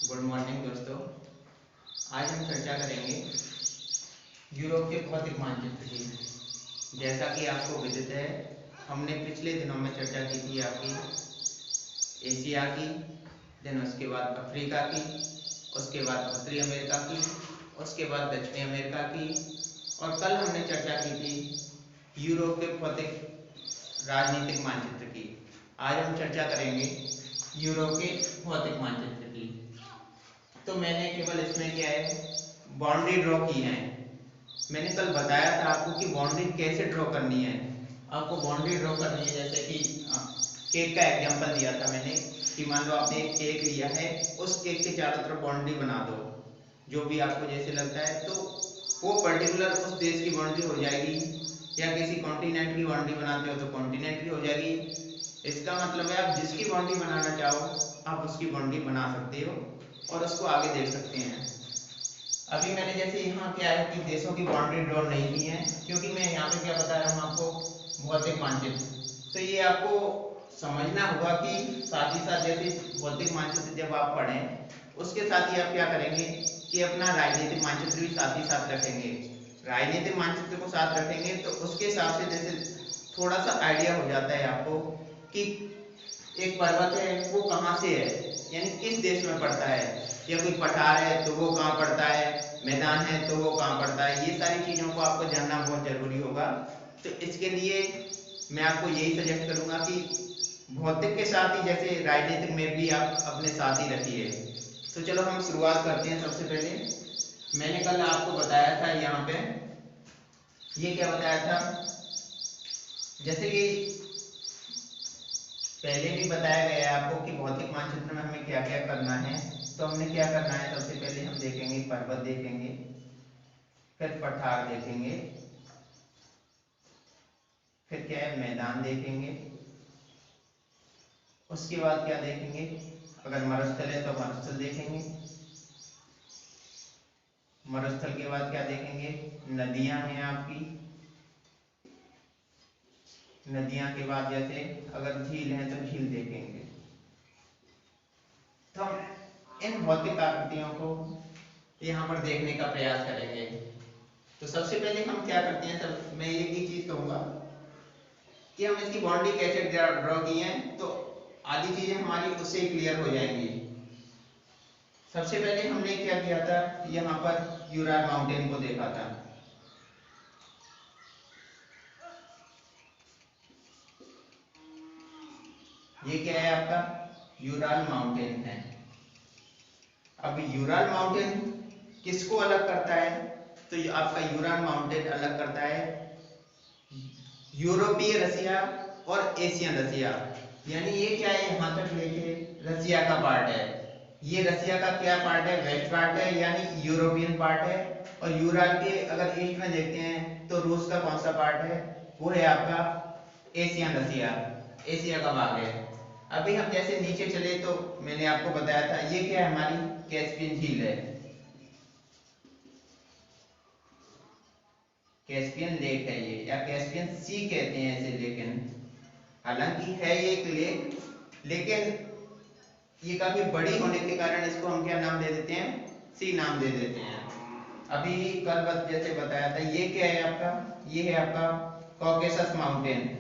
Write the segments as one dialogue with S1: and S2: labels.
S1: Good morning दोस्तों। आज हम चर्चा करेंगे यूरोप के भौतिक मानचित्र की। जैसा कि आपको विदित है, हमने पिछले दिनों में चर्चा की थी आपकी एशिया की, देन उसके बाद अफ्रीका की, उसके बाद उत्तरी अमेरिका की, उसके बाद दक्षिणी अमेरिका की, और कल हमने चर्चा की थी यूरोप के भौतिक राजनीतिक मानचित्र की। आज हम चर्चा करेंगे यूरोप के भौतिक मानचित्र की। तो मैंने केवल इसमें क्या है बाउंड्री ड्रॉ की है। मैंने कल बताया था आपको कि बाउंड्री कैसे ड्रॉ करनी है। आपको बाउंड्री ड्रॉ करनी है, जैसे कि केक का एग्जांपल दिया था मैंने कि मान लो आपने एक केक लिया है, उस केक के चारों तरफ बाउंड्री बना दो जो भी आपको जैसे लगता है, तो वो पर्टिकुलर उस देश की बाउंड्री हो जाएगी, या किसी कॉन्टिनेंट की बाउंड्री बनाते हो तो कॉन्टिनेंट की हो जाएगी। इसका मतलब है आप जिसकी बाउंड्री बनाना चाहो आप उसकी बाउंड्री बना सकते हो और उसको आगे देख सकते हैं। अभी मैंने जैसे यहाँ क्या है कि देशों की बाउंड्री ड्रॉ नहीं की है, क्योंकि मैं यहाँ पे क्या बता रहा हूँ आपको भौतिक मानचित्र। तो ये आपको समझना होगा कि साथ ही साथ जैसे भौतिक मानचित्र जब आप पढ़ें उसके साथ ही आप क्या करेंगे कि अपना राजनीतिक मानचित्र भी साथ ही साथ रखेंगे। राजनीतिक मानचित्र को साथ रखेंगे तो उसके हिसाब से जैसे थोड़ा सा आइडिया हो जाता है आपको कि एक पर्वत है वो कहाँ से है, यानी किस देश में पड़ता है, या कोई पठार है तो वो कहाँ पड़ता है, मैदान है तो वो कहाँ पड़ता है। ये सारी चीज़ों को आपको जानना बहुत जरूरी होगा। तो इसके लिए मैं आपको यही सजेस्ट करूंगा कि भौतिक के साथ ही जैसे राजनीतिक में भी आप अपने साथ ही रखिए। तो चलो हम शुरुआत करते हैं। सबसे पहले मैंने कल आपको बताया था यहाँ पे, ये क्या बताया था, जैसे कि पहले भी बताया गया है आपको कि भौतिक मानचित्र में हमें क्या क्या करना है। तो हमने क्या करना है, सबसे पहले हम देखेंगे पर्वत देखेंगे, फिर पठार देखेंगे, फिर क्या है मैदान देखेंगे, उसके बाद क्या देखेंगे, अगर मरुस्थल है तो मरुस्थल देखेंगे, मरुस्थल के बाद क्या देखेंगे, नदियां हैं आपकी, नदियां के बाद जैसे अगर झील है तो झील देखेंगे। तो हम इन भौतिक आकृतियों को यहाँ पर देखने का प्रयास करेंगे। तो सबसे पहले हम क्या करते हैं, सब मैं एक ही चीज कहूंगा कि हम इसकी बाउंड्री कैसे ड्रॉ की है, तो आधी चीजें हमारी उससे ही क्लियर हो जाएंगी। सबसे पहले हमने क्या किया था, यहाँ पर यूराल माउंटेन को देखा था। ये क्या है आपका यूराल माउंटेन है। अब यूराल माउंटेन किसको अलग करता है, तो ये आपका यूराल माउंटेन अलग करता है यूरोपीय रसिया और एशियन रसिया। यानी ये क्या है, यहाँ तक लेके रसिया का पार्ट है। ये रसिया का क्या पार्ट है, वेस्ट पार्ट है, यानी यूरोपियन पार्ट है। और यूराल के अगर ईस्ट में देखते हैं तो रूस का कौन सा पार्ट है, वो है आपका एशियन रसिया, एशिया का भाग है। अभी हम जैसे नीचे चले तो मैंने आपको बताया था ये क्या है, हमारी कैस्पियन झील है, कैस्पियन लेक है ये, या कैस्पियन सी कहते हैं इसे। लेकिन हालांकि है ये एक लेक, लेकिन ये काफी बड़ी होने के कारण इसको हम क्या नाम दे देते हैं, सी नाम दे देते हैं। अभी कल बस जैसे बताया था, ये क्या है आपका, ये है आपका कॉकेसस माउंटेन,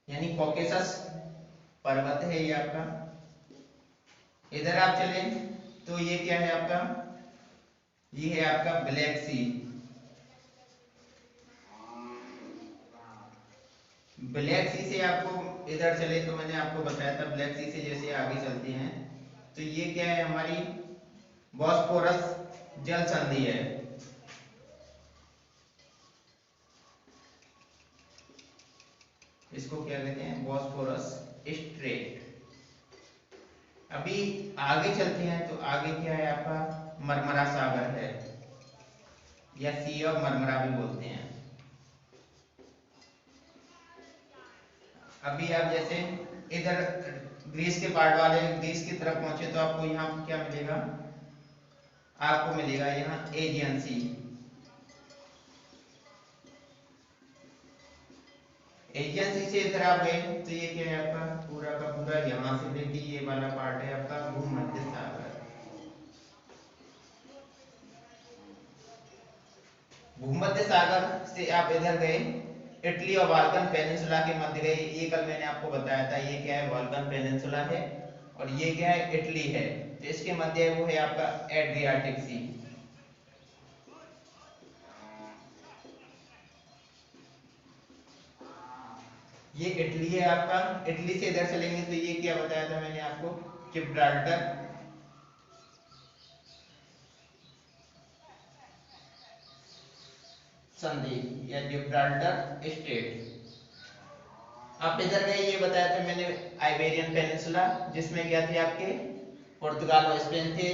S1: यानी कॉकेसस पर्वत है ये आपका। इधर आप चले तो ये क्या है आपका, ये है आपका ब्लैक सी। ब्लैक सी से आपको इधर चले तो मैंने आपको बताया था ब्लैक सी से जैसे आगे चलते हैं तो ये क्या है, हमारी बॉस्फोरस जल संधि है। इसको क्या कहते हैं, बॉस्फोरस स्ट्रेट। अभी आगे चलते हैं तो आगे क्या है आपका मरमरा सागर है, या सी ऑफ मरमरा भी बोलते हैं। अभी आप जैसे इधर ग्रीस के पार्ट वाले ग्रीस की तरफ पहुंचे तो आपको यहाँ क्या मिलेगा, आपको मिलेगा यहाँ एजियन सी। एजियन सी से इधर आप गए तो ये क्या है आपका पूरा का पूरा यहाँ से थी, ये वाला पार्ट है आपका भूमध्य सागर। भूमध्य सागर से आप इधर गए, इटली और बाल्कन पेनिनसुला के मध्य गए। ये कल मैंने आपको बताया था, ये क्या है, बाल्कन पेनिनसुला है और ये क्या है, इटली है। तो इसके मध्य वो है आपका एड्रियाटिक सी। ये इटली है आपका। इटली से इधर चलेंगे तो ये क्या बताया था मैंने आपको, जिब्राल्टर संधि या जिब्राल्टर स्टेट। आप इधर गए, ये बताया था मैंने आइबेरियन पेनिनसुला, जिसमें क्या थे आपके पुर्तगाल और स्पेन थे।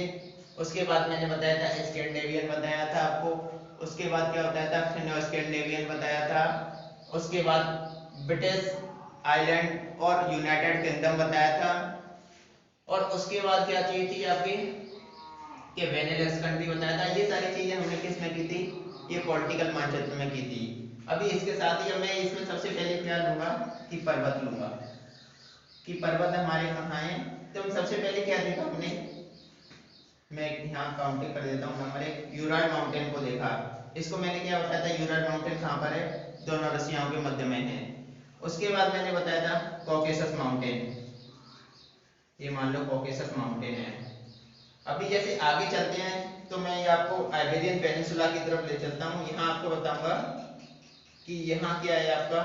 S1: उसके बाद मैंने बताया था स्कैंडिनेवियन बताया था आपको। उसके बाद क्या बताया था, फिनो स्कैंडिनेवियन बताया था। उसके बाद ब्रिटिश आइलैंड और यूनाइटेड किंगडम बताया था। और उसके बाद क्या चीज थी आपकी, कि बेनेलक्स कंट्री बताया था। ये सारी चीजें हमने किस में की थी, ये पॉलिटिकल मानचित्र में की थी। अभी इसके साथ ही मैं इसमें सबसे पहले क्या लूंगा, कि पर्वत लूंगा, कि पर्वत हमारे कहाँ हैं। तो सबसे पहले क्या देखा हमने, मैं यहाँ काउंटिंग कर देता हूँ। नंबर 1 यूराल माउंटेन को देखा। इसको मैंने क्या बताया था, यूराल माउंटेन कहाँ पर है, दोनों रसियाओं के मध्य में है। उसके बाद मैंने बताया था कॉकेसस माउंटेन, ये मान लो कॉकेसस माउंटेन है। अभी जैसे आगे चलते हैं तो मैं आपको आइबेरियन पेनिनसुला की तरफ ले चलता हूँ। यहाँ आपको बताऊंगा कि यहाँ क्या है आपका,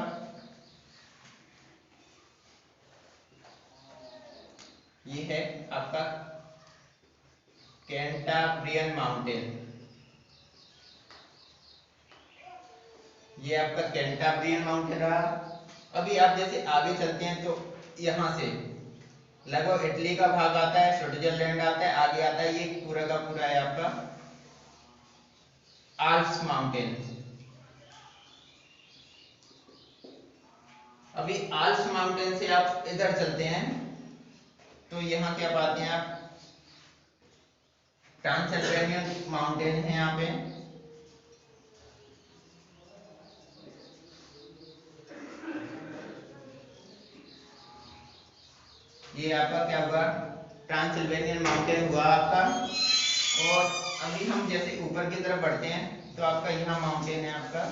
S1: ये है आपका कैंटाब्रियन माउंटेन। ये आपका कैंटाब्रियन माउंटेन रहा। अभी आप जैसे आगे चलते हैं तो यहाँ से लगभग इटली का भाग आता है, स्विट्जरलैंड आता है, आगे आता है, ये पूरा का पूरा है आपका आल्प्स माउंटेन। अभी आल्प्स माउंटेन से आप इधर चलते हैं तो यहाँ क्या पाते हैं आप, ट्रांसिल्वेनियन माउंटेन है यहाँ पे। ये आपका क्या हुआ, ट्रांसिल्वेनियन माउंटेन हुआ आपका। और अभी हम जैसे ऊपर की तरफ बढ़ते हैं तो आपका यहाँ माउंटेन है आपका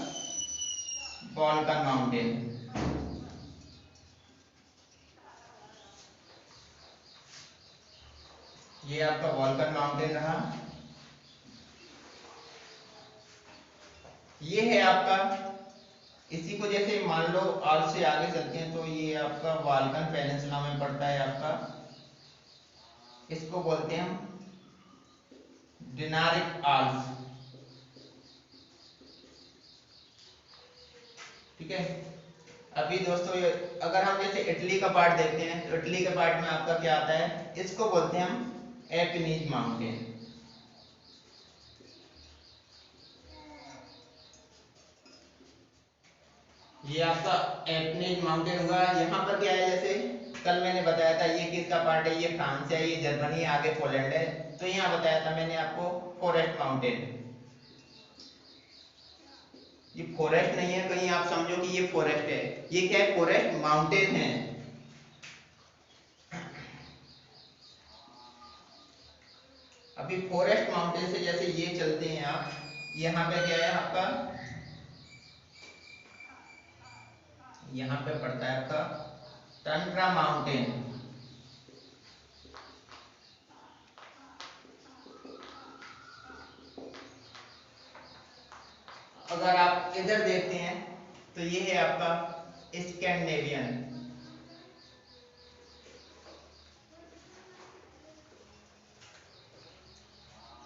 S1: बाल्कन माउंटेन। ये आपका बाल्कन माउंटेन रहा। ये है आपका, इसी को जैसे मान लो आल्प्स से आगे चलते हैं तो ये आपका बाल्कन पेनिनसुला में पड़ता है आपका। इसको बोलते हैं हम डिनारिक आल्प्स, ठीक है। अभी दोस्तों अगर हम जैसे इटली का पार्ट देखते हैं तो इटली के पार्ट में आपका क्या आता है, इसको बोलते हैं हम एपिनीज माउंटेन। ये आपका एपिनीज माउंटेन हुआ। यहाँ पर क्या है, जैसे कल मैंने बताया था ये किसका पार्ट है, ये फ्रांस है, ये जर्मनी, आगे पोलैंड है। तो यहाँ बताया था मैंने आपको फॉरेस्ट माउंटेन। ये फॉरेस्ट नहीं है, कहीं आप समझो कि ये फॉरेस्ट है, ये क्या है, फॉरेस्ट माउंटेन है। अभी फॉरेस्ट माउंटेन से जैसे ये चलते हैं आप, यहाँ पे क्या है आपका, यहाँ पे पड़ता है आपका टंड्रा माउंटेन। अगर आप इधर देखते हैं तो ये है आपका स्कैंडिनेवियन।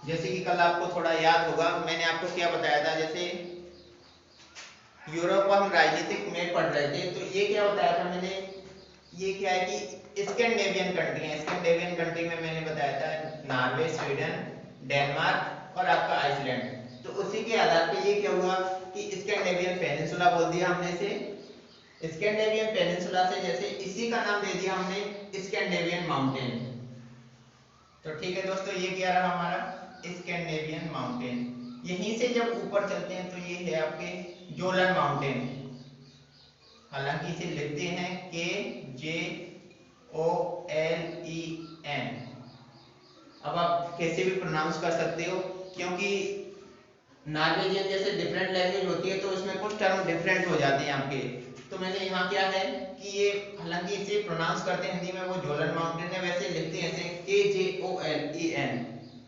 S1: जैसे कि कल आपको थोड़ा याद होगा, मैंने आपको क्या बताया था, जैसे यूरोप पर हम राजनीतिक में पढ़ रहे थे तो ये क्या बताया था मैंने, ये क्या है कि स्कैंडिनेवियन कंट्री है। स्कैंडिनेवियन कंट्री में मैंने बताया था नॉर्वे, स्वीडन, डेनमार्क और आपका आइसलैंड। तो उसी के आधार पे ये क्या हुआ कि स्कैंडिनेवियन पेनिनसुला बोल दिया हमने इसे। स्कैंडिनेवियन पेनिनसुला से जैसे इसी का नाम दे दिया हमने स्कैंडिनेवियन माउंटेन। तो ठीक है दोस्तों, ये क्या रहा हमारा स्कैंडिनेवियन माउंटेन। यहीं से जब ऊपर चलते हैं तो ये है आपके जोलन माउंटेन। हालांकि इसे लिखते हैं के जे ओ एल ई कैसे भी प्रोनाउंस कर सकते हो, क्योंकि नॉर्वेजियन जैसे डिफरेंट लैंग्वेज होती है तो उसमें कुछ टर्म डिफरेंट हो जाते हैं आपके। तो मैंने यहाँ क्या है कि ये हालांकि इसे प्रोनाउंस करते हैं हिंदी में वो जोलन माउंटेन है, वैसे लिखते हैं ऐसे KJOLEN।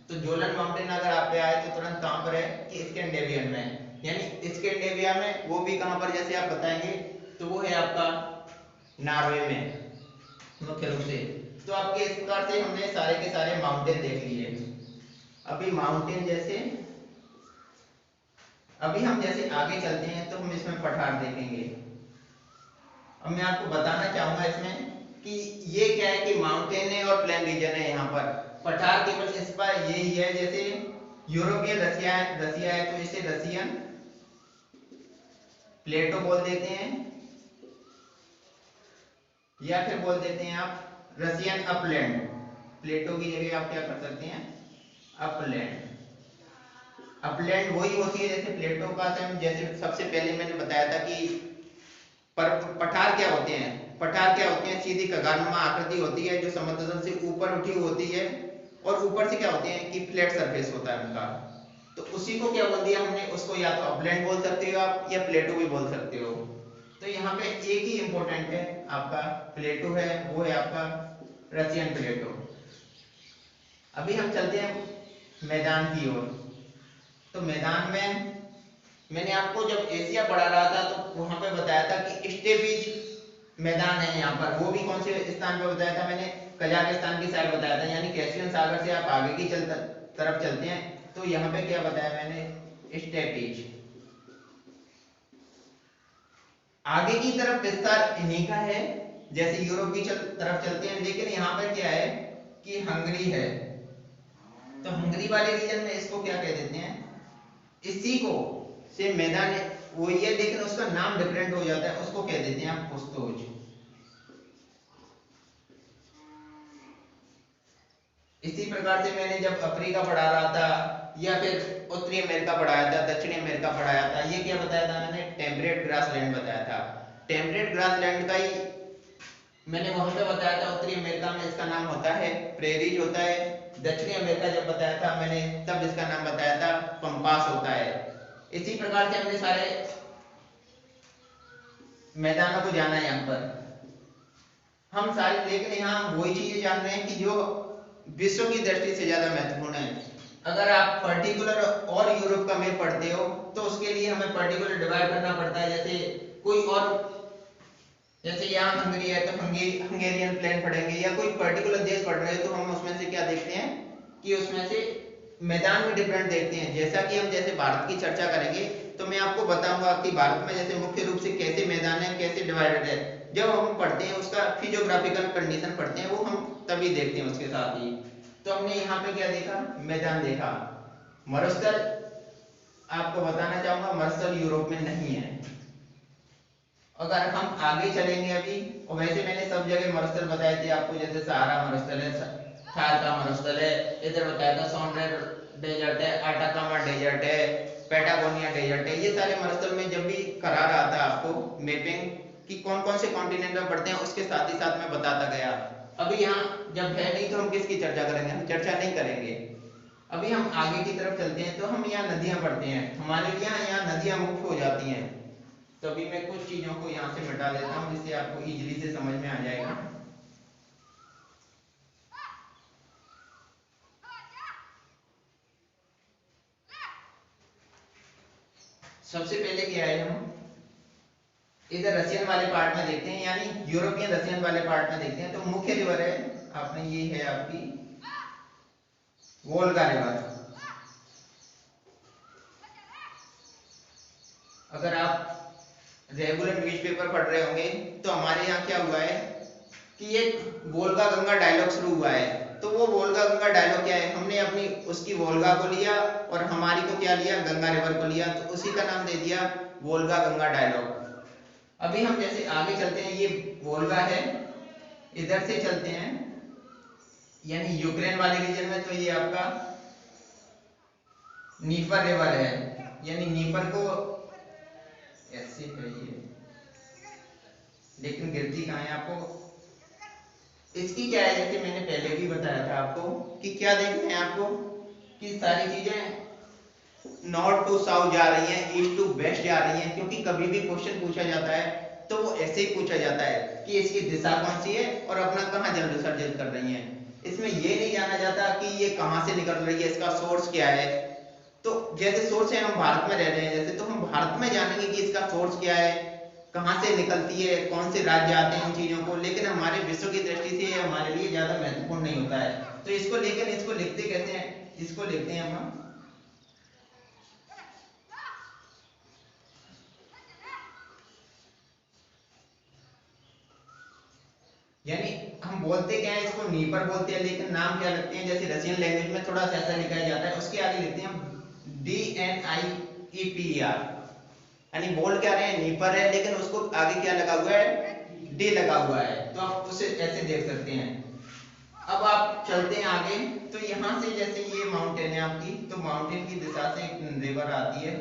S1: तो जोलन माउंटेन अगर आप पे आए तो तुरंत कहाँ पर है कि स्कैंडिनेवियन में, यानी स्कैंडिनेविया में, वो भी कहाँ पर जैसे आप बताएंगे तो वो है आपका नॉर्वे में मुख्य रूप से। तो आपके इस प्रकार से हमने सारे के सारे माउंटेन देख लिए। अभी माउंटेन जैसे अभी हम जैसे आगे चलते हैं तो हम इसमें पठार देखेंगे। अब मैं आपको बताना चाहूंगा इसमें कि ये क्या है कि माउंटेन है और प्लेन रीजन है। यहाँ पर पठार केवल इस पर यही है, जैसे यूरोपियन रसिया है तो इसे रसियन प्लेटो बोल देते हैं, या फिर बोल देते हैं आप रसियन अपलैंड। प्लेटो की जगह आप क्या कर सकते हैं अपलैंड। अपलैंड वही होती है जैसे प्लेटो का, जैसे सबसे पहले मैंने बताया था कि पर पठार क्या होते हैं, पठार क्या होते हैं सीधी कगानुमा आकृति होती है जो समुद्र तल से ऊपर उठी होती है, और ऊपर से क्या होते हैं कि फ्लैट सरफेस होता है उनका। तो उसी को क्या बोल दिया हमने, उसको या तो अपलैंड बोल सकते हो आप या प्लेटो भी बोल सकते हो। तो यहाँ पे एक ही इंपॉर्टेंट है आपका प्लेटो है, वो है आपका रशियन प्लेटो। अभी हम चलते हैं मैदान की ओर। तो मैदान में मैंने आपको जब एशिया पढ़ा रहा था तो वहां पे बताया था कि स्टेपीज मैदान है यहाँ पर, वो भी कौन से स्थान पे बताया था मैंने, कजाकिस्तान की साइड बताया था, यानी कैस्पियन सागर से आप आगे की तरफ चलते हैं तो यहाँ पे क्या बताया मैंने स्टेपीज। आगे की तरफ विस्तार इन्हीं का है, जैसे यूरोप की तरफ चलते हैं, लेकिन यहाँ पर क्या है कि हंगरी है। तो हंगरी वाले रीजन में इसको क्या कह देते हैं, इसी को से मैदान वही है लेकिन उसका नाम डिफरेंट हो जाता है, उसको कह देते हैं आप पुस्तोज। इसी प्रकार से मैंने जब अफ्रीका पढ़ा रहा था या फिर उत्तरी अमेरिका पढ़ाया था, दक्षिणी अमेरिका पढ़ाया था, ये क्या बताया था मैंने, टेम्परेट ग्रासलैंड बताया था। टेम्परेट ग्रासलैंड का ही मैंने वहां पे बताया था, उत्तरी अमेरिका में इसका नाम होता है प्रेरीज होता है। दक्षिणी अमेरिका जब बताया था मैंने तब इसका नाम बताया था पंपास होता है। इसी प्रकार से हमने सारे मैदानों को जाना है यहाँ पर हम सारे, लेकिन यहाँ वही चीजें जान रहे हैं कि जो विश्व की दृष्टि से ज्यादा महत्वपूर्ण है। अगर आप पर्टिकुलर और यूरोप का मैप पढ़ते हो तो उसके लिए हमें पर्टिकुलर डिवाइड करना पड़ता है, जैसे कोई और, जैसे यहाँ हंगरी है तो हंगेरियन प्लेन पढ़ेंगे, या कोई पर्टिकुलर देश पढ़ रहे हो तो हम उसमें से क्या देखते हैं कि उसमें से मैदान में डिफरेंट देखते हैं। जैसा कि हम जैसे भारत की चर्चा करेंगे तो मैं आपको बताऊंगा कि भारत में जैसे मुख्य रूप से कैसे मैदान है, कैसे डिवाइडेड है। जब हम पढ़ते हैं उसका फिजियोग्राफिकल कंडीशन पढ़ते हैं वो हम तभी देखते हैं उसके साथ ही। तो हमने यहाँ पे क्या देखा, मैदान देखा। मरुस्थल आपको बताना चाहूंगा मरुस्थल यूरोप में नहीं है। अगर हम आगे चलेंगे अभी, और वैसे मैंने सब जगह मरुस्थल बताए थे आपको, जैसे सहारा मरुस्थल है, थार का मरुस्थल है, इधर बताया था सोनरेर डेजर्ट है, अटाकामा डेजर्ट है, पैटागोनिया डेजर्ट है। ये सारे मरुस्थल में जब भी करा रहा था आपको मैपिंग कि कौन कौन से कॉन्टिनेंट में पड़ते हैं, उसके साथ ही साथ मैं बताता गया। अभी यहाँ जब है नहीं तो हम किसकी चर्चा करेंगे, हम चर्चा नहीं करेंगे। अभी हम आगे की तरफ चलते हैं तो हम यहाँ नदियां पढ़ते हैं, हमारे लिए यहाँ नदियां मुख्य हो जाती हैं। तो अभी मैं कुछ चीजों को यहाँ से मिटा देता हूँ जिससे आपको इजीली से समझ में आ जाएगा। सबसे पहले क्या है, हम इधर रशियन वाले पार्ट में देखते हैं, यानी यूरोपियन रशियन वाले पार्ट में देखते हैं। तो मुख्य रिवर है आपने, ये है आपकी वोल्गा रिवर। अगर आप रेगुलर न्यूज़पेपर पढ़ रहे होंगे तो हमारे यहाँ क्या हुआ है कि एक वोल्गा गंगा डायलॉग शुरू हुआ है। तो वो वोल्गा गंगा डायलॉग क्या है, हमने अपनी उसकी वोल्गा को लिया और हमारी को क्या लिया, गंगा रिवर को लिया, तो उसी का नाम दे दिया वोल्गा गंगा डायलॉग। अभी हम जैसे आगे चलते हैं, ये वोल्गा है, इधर से चलते हैं यानी यूक्रेन वाले रीजन में, तो ये आपका नीपर रिवर है, यानी नीपर को ऐसे है ये, लेकिन गिरती कहाँ है आपको इसकी क्या है, जैसे मैंने पहले भी बताया था आपको कि क्या देखना है आपको कि सारी चीजें नॉर्थ टू साउथ जा रही हैं, ईस्ट टू वेस्ट जा रही हैं, क्योंकि कभी भी क्वेश्चन पूछा जाता है तो वो ऐसे ही पूछा जाता है कि इसकी दिशा कौन सी है और अपना कहाँ जल विसर्जन कर रही हैं। इसमें ये नहीं जाना जाता कि ये कहाँ से निकल रही है, इसका सोर्स क्या है। तो जैसे सोर्स है, हम भारत में रह रहे हैं जैसे, तो हम भारत में जानेंगे कि इसका सोर्स क्या है, कहाँ से निकलती है, कौन से राज्य आते हैं इन चीजों को, लेकिन हमारे विश्व की दृष्टि से ये हमारे लिए ज्यादा महत्वपूर्ण नहीं होता है। तो इसको लेकर इसको लिखते कैसे हैं, इसको लिखते हैं हम, यानी हम बोलते क्या है, इसको नीपर बोलते हैं, लेकिन नाम क्या लगते हैं, जैसे रशियन लैंग्वेज में थोड़ा सा ऐसा लिखा जाता है, उसके आगे लिखते हैं DNIEPER, यानी बोल क्या रहे हैं, नीपर है, लेकिन उसको आगे क्या लगा हुआ है, डी लगा हुआ है। तो आप उसे ऐसे देख सकते हैं। अब आप चलते हैं आगे, तो यहाँ से जैसे ये माउंटेन है आपकी, तो माउंटेन की दिशा से एक रिवर आती है,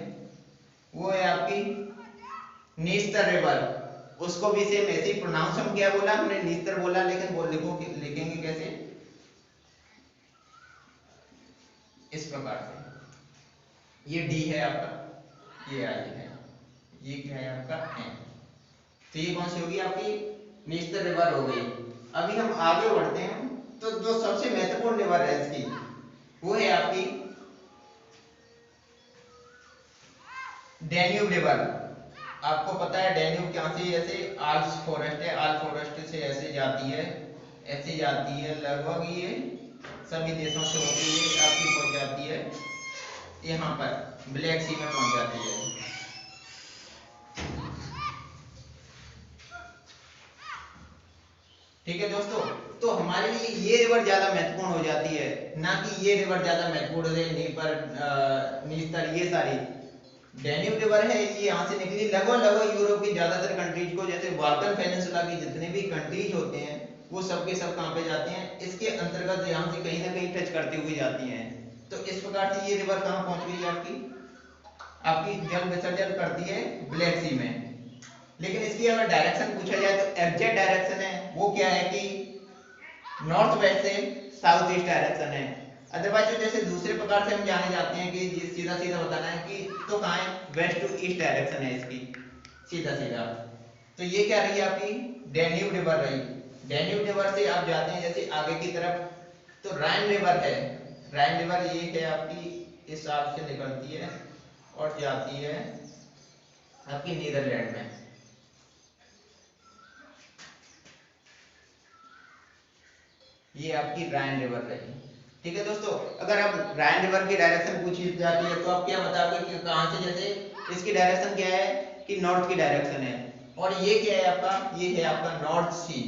S1: वो है आपकी नीस्तर रिवर। उसको भी सेम ऐसे ही प्रोनाउंस हम क्या बोला, हमने नीस्तर बोला, लेकिन वो लिखेंगे कैसे, इस प्रकार से। ये डी है आपका, ये आई है, ये क्या है आपका एम। तो ये कौन सी होगी आपकी नीस्तर रिवर हो गई। अभी हम आगे बढ़ते हैं, तो जो सबसे महत्वपूर्ण रिवर है इसकी, वो है आपकी डैन्यूब रिवर। आपको पता है डैन्यूब कहाँ से, ऐसे आल्प्स फॉरेस्ट है, आल्प फॉरेस्ट से ऐसे जाती है, ऐसे जाती है, लगभग ये सभी देशों से होती हुई आपकी पहुंच जाती है यहाँ पर ब्लैक सी में पहुंच जाती है। ठीक है दोस्तों, तो हमारे लिए ये रिवर ज्यादा महत्वपूर्ण हो जाती है, ना कि ये रिवर ज्यादा महत्वपूर्ण है, नीपर नीस्तर ये सारी। डैन्यूब रिवर है, ये यहाँ से निकली, लगभग यूरोप की ज्यादातर कंट्रीज को, जैसे बाल्कन पेनिनसुला की जितने भी कंट्रीज होते हैं, वो सब के सब कहाँ पे जाते हैं, इसके अंतर्गत यहाँ से कहीं ना कहीं टच करते हुए जाती हैं। तो इस प्रकार से ये रिवर कहाँ पहुंच गई आपकी, आपकी जल विसर्जन करती है ब्लैक सी में। लेकिन इसकी अगर डायरेक्शन पूछा जाए तो एग्जैक्ट डायरेक्शन है वो क्या है कि नॉर्थ वेस्ट से साउथ ईस्ट डायरेक्शन है। अदरवाइज तो जैसे दूसरे प्रकार से हम जाने जाते हैं कि सीधा सीधा बताना है कि तो कहाँ है, वेस्ट टू ईस्ट डायरेक्शन है इसकी, सीधा सीधा। तो ये क्या रही आपकी डैन्यूब रिवर रही। डैन्यूब रिवर से आप जाते हैं जैसे आगे की तरफ, तो राइन रिवर है। राइन रिवर ये है आपकी, इस हिसाब से निकलती है और जाती है आपकी नीदरलैंड में। ये आपकी राइन रिवर रही। ठीक है दोस्तों, अगर आप राइन रिवर की डायरेक्शन पूछी जाती है तो आप क्या बताओगे कि कहां से, जैसे इसकी डायरेक्शन क्या है कि नॉर्थ की डायरेक्शन है, और ये क्या है आपका, ये है आपका नॉर्थ सी।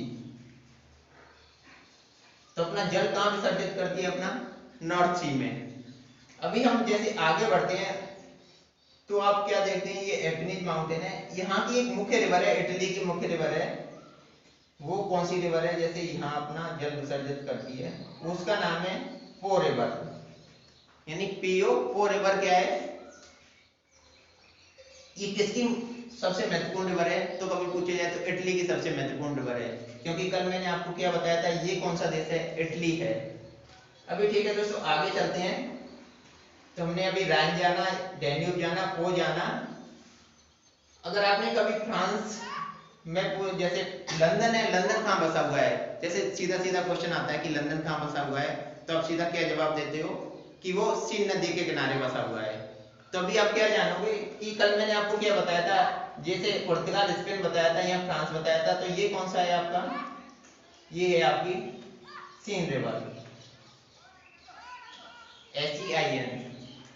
S1: तो अपना जल कहां विसर्जित करती है, अपना नॉर्थ सी में। अभी हम जैसे आगे बढ़ते हैं, तो आप क्या देखते हैं, ये एपिनीज माउंटेन है, यहाँ की एक मुख्य रिवर है, इटली की मुख्य रिवर है। वो कौन सी रिवर है, जैसे यहाँ अपना जल विसर्जित करती है, उसका नाम है पो रिवर, यानी पीओ। पो रिवर क्या है, ये किसकी सबसे महत्वपूर्ण रिवर है, तो कभी पूछा जाए तो इटली की सबसे महत्वपूर्ण रिवर है, क्योंकि कल मैंने आपको क्या बताया था, ये कौन सा देश है, इटली है। अभी ठीक है दोस्तों, आगे चलते हैं। तो हमने अभी राइन जाना, डैन्यूब जाना, पो जाना। अगर आपने कभी फ्रांस में जैसे लंदन है, लंदन कहाँ बसा हुआ है, जैसे सीधा सीधा क्वेश्चन आता है कि लंदन कहाँ बसा हुआ है, तो आप सीधा क्या जवाब देते हो कि वो सीन नदी के किनारे बसा हुआ है। तो अभी आप क्या जानोगे कि कल मैंने आपको क्या बताया था, जैसे पुर्तगाल स्पेन बताया था या फ्रांस बताया था, तो ये कौन सा है आपका, ये है आपकी सीन रिवर, SEIN।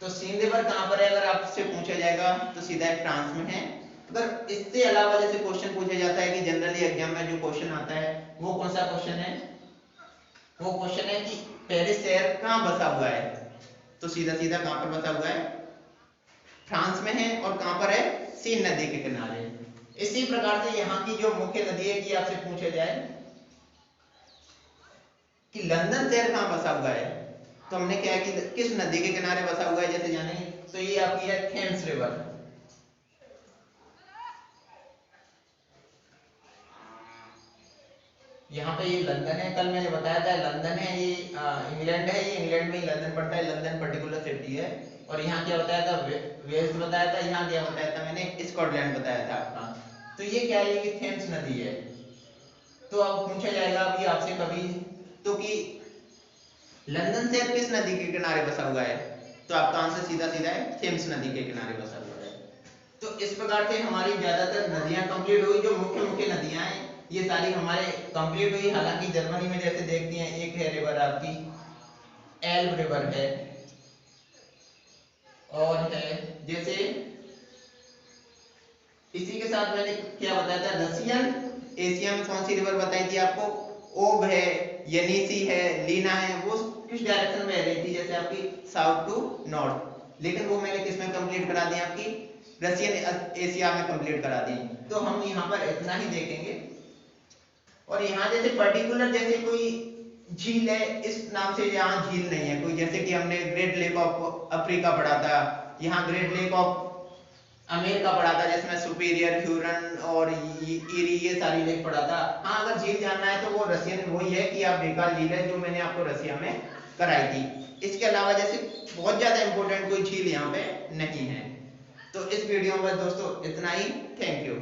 S1: तो सीन रिवर कहाँ पर है, अगर आपसे पूछा जाएगा तो सीधा फ्रांस में है। अगर इससे अलावा जैसे क्वेश्चन पूछा जाता है कि जनरली एग्जाम में जो क्वेश्चन आता है वो कौन सा क्वेश्चन है, वो क्वेश्चन है कि पेरिस शहर कहाँ बसा हुआ है, तो सीधा सीधा कहाँ पर बसा हुआ है, फ्रांस में है, और कहाँ पर है, सीन नदी के किनारे। इसी प्रकार से यहाँ की जो मुख्य नदी है कि आपसे पूछा जाए कि लंदन शहर कहाँ बसा हुआ है, तो हमने क्या है कि किस नदी के किनारे बसा हुआ है, जैसे जानेंगे तो ये आपकी है थेम्स रिवर। यहाँ पे ये लंदन है, कल मैंने बताया था लंदन है, ये इंग्लैंड है, ये इंग्लैंड में ही लंदन पड़ता है, लंदन पर्टिकुलर सिटी है। और यहाँ क्या बताया था, वेल्स बताया था, यहाँ क्या बताया था मैंने, स्कॉटलैंड बताया था आपका। तो ये क्या है, ये थेम्स नदी है। तो अब पूछा जाएगा अभी आपसे कभी तो कि लंदन शहर किस नदी के किनारे बसा हुआ है, तो आपका आंसर सीधा सीधा है, थेम्स नदी के किनारे बसा हुआ है। तो इस प्रकार से हमारी ज्यादातर नदियां कंप्लीट हुई, जो मुख्य मुख्य नदियां हैं ये सारी हमारे कंप्लीट हुई। हालांकि जर्मनी में जैसे देखती हैं, एक है रिवर आपकी एल्ब रिवर है, और है जैसे इसी के साथ मैंने क्या बताया था, रसियन एशिया में कौन सी रिवर बताई थी आपको, ओब है, यनीसी है, लीना है, वो किस डायरेक्शन में बह रही थी, जैसे आपकी साउथ टू नॉर्थ। लेकिन वो मैंने किस में कंप्लीट करा दी, आपकी रशियन एशिया में कंप्लीट करा दी। तो हम यहाँ पर इतना ही देखेंगे। और यहाँ जैसे पर्टिकुलर जैसे कोई झील है इस नाम से यहाँ झील नहीं है कोई, जैसे कि हमने ग्रेट लेक ऑफ अफ्रीका पढ़ा था, यहाँ ग्रेट लेक ऑफ अमेरिका पढ़ा था, जिसमें सुपीरियर, ह्यूरन और ईरी ये सारी लेक पढ़ा था। हाँ, अगर झील जानना है तो वो रशियन वही है कि आप बेकार झील है, जो मैंने आपको रशिया में कराई थी। इसके अलावा जैसे बहुत ज्यादा इंपॉर्टेंट कोई झील यहाँ पे नहीं है। तो इस वीडियो में दोस्तों इतना ही। Thank you.